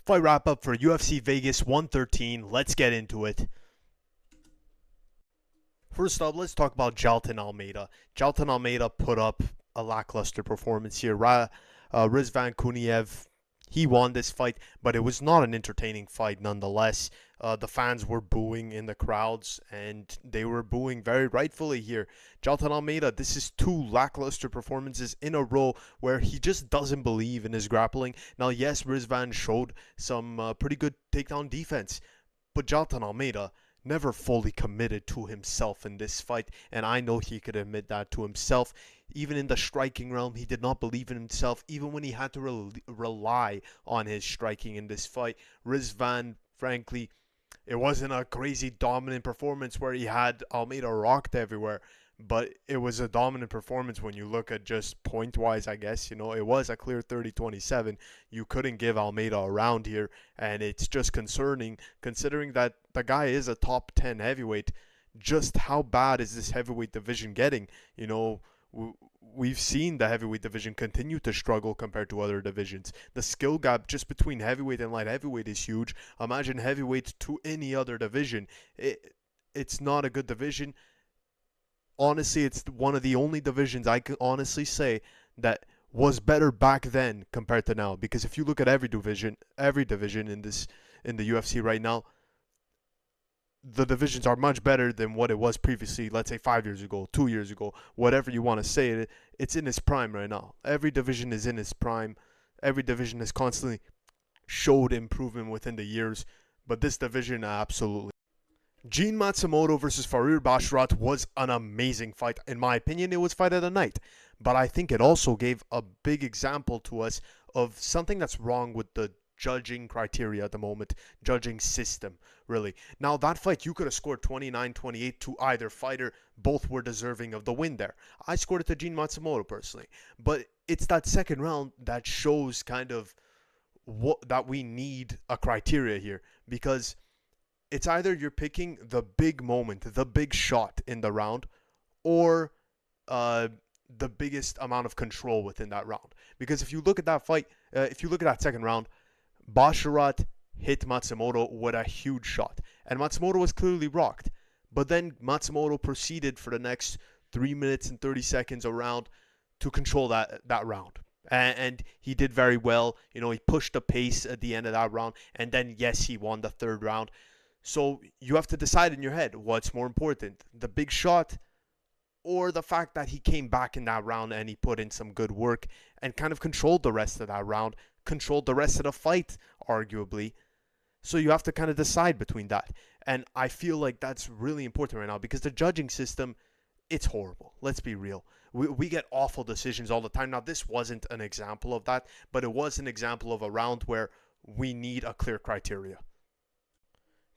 Fight wrap up for UFC Vegas 113. Let's get into it. First up, let's talk about Jailton Almeida. Jailton Almeida put up a lackluster performance here. Rizvan Kuniev, he won this fight, but it was not an entertaining fight nonetheless. The fans were booing in the crowds, and they were booing very rightfully here. Jailton Almeida, this is two lackluster performances in a row where he just doesn't believe in his grappling. Now, yes, Rizvan showed some pretty good takedown defense, but Jailton Almeida never fully committed to himself in this fight, and I know he could admit that to himself. Even in the striking realm, he did not believe in himself, even when he had to rely on his striking in this fight. Rizvan, frankly, it wasn't a crazy dominant performance where he had Almeida rocked everywhere, but it was a dominant performance when you look at just point-wise, I guess. You know, it was a clear 30-27. You couldn't give Almeida a round here, and it's just concerning considering that the guy is a top 10 heavyweight. Just how bad is this heavyweight division getting? You know, we've seen the heavyweight division continue to struggle compared to other divisions. The skill gap just between heavyweight and light heavyweight is huge. Imagine heavyweight to any other division. It's not a good division. Honestly, it's one of the only divisions I can honestly say that was better back then compared to now. Because if you look at every division in the UFC right now, the divisions are much better than what it was previously. Let's say 5 years ago, 2 years ago, whatever you want to say. It's in its prime right now. Every division is in its prime. Every division has constantly showed improvement within the years, but this division absolutely. Gene Matsumoto versus Farir Basharat was an amazing fight. In my opinion, it was fight of the night. But I think it also gave a big example to us of something that's wrong with the judging criteria at the moment, judging system, really. Now, that fight, you could have scored 29-28 to either fighter. Both were deserving of the win there. I scored it to Gene Matsumoto, personally. But it's that second round that shows kind of that we need a criteria here, because it's either you're picking the big moment, the big shot in the round, or the biggest amount of control within that round. Because if you look at that fight, if you look at that second round, Basharat hit Matsumoto with a huge shot, and Matsumoto was clearly rocked. But then Matsumoto proceeded for the next 3 minutes and 30 seconds around to control that round. And he did very well. You know, he pushed the pace at the end of that round, and then, yes, he won the third round. So you have to decide in your head what's more important, the big shot or the fact that he came back in that round and he put in some good work and kind of controlled the rest of that round, controlled the rest of the fight, arguably. So you have to kind of decide between that. And I feel like that's really important right now because the judging system, it's horrible. Let's be real. We get awful decisions all the time. Now, this wasn't an example of that, but it was an example of a round where we need a clear criteria.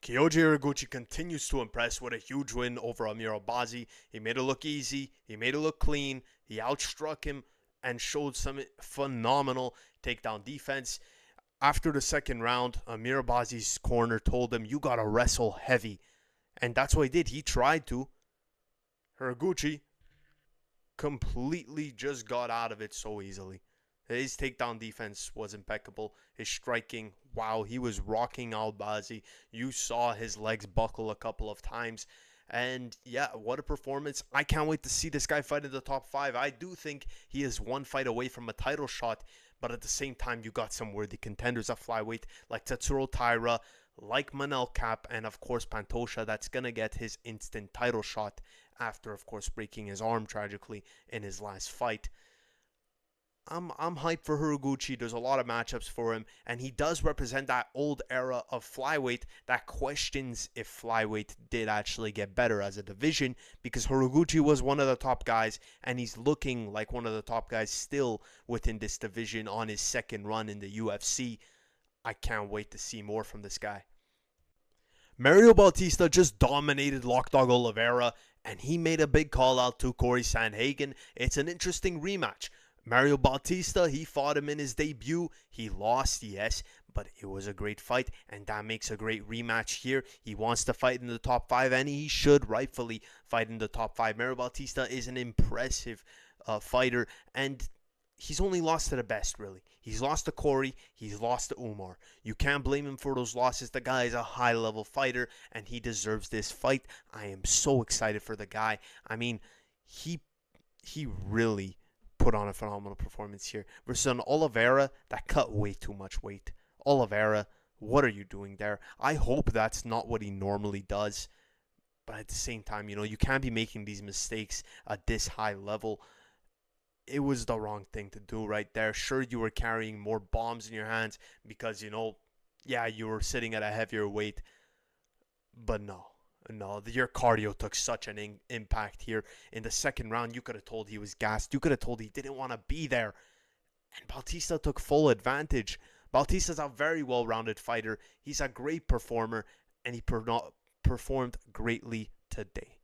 Kyoji Horiguchi continues to impress with a huge win over Amir Albazi. He made it look easy. He made it look clean. He outstruck him and showed some phenomenal takedown defense. After the second round, Amir Albazi's corner told him, "You got to wrestle heavy." And that's what he did. He tried to. Horiguchi completely just got out of it so easily. His takedown defense was impeccable. His striking, wow, he was rocking Albazi. You saw his legs buckle a couple of times. And yeah, what a performance. I can't wait to see this guy fight in the top 5. I do think he is one fight away from a title shot. But at the same time, you got some worthy contenders at flyweight like Tatsuro Taira, like Manel Kape, and of course Pantoja, that's going to get his instant title shot after, of course, breaking his arm tragically in his last fight. I'm hyped for Horiguchi. There's a lot of matchups for him, and he does represent that old era of flyweight that questions if flyweight did actually get better as a division, because Horiguchi was one of the top guys, and he's looking like one of the top guys still within this division on his second run in the UFC. I can't wait to see more from this guy. Mario Bautista just dominated Lockdog Oliveira, and he made a big call out to Corey Sandhagen. It's an interesting rematch. Mario Bautista, he fought him in his debut. He lost, yes, but it was a great fight, and that makes a great rematch here. He wants to fight in the top 5, and he should rightfully fight in the top 5. Mario Bautista is an impressive fighter, and he's only lost to the best, really. He's lost to Corey. He's lost to Umar. You can't blame him for those losses. The guy is a high-level fighter, and he deserves this fight. I am so excited for the guy. I mean, he really put on a phenomenal performance here versus an Oliveira that cut way too much weight. Oliveira, what are you doing there? I hope that's not what he normally does. But at the same time, you can't be making these mistakes at this high level. It was the wrong thing to do right there. Sure, you were carrying more bombs in your hands because, yeah, you were sitting at a heavier weight. But no, your cardio took such an impact here. In the second round, you could have told he was gassed. You could have told he didn't want to be there. And Bautista took full advantage. Bautista's a very well-rounded fighter. He's a great performer, and he performed greatly today.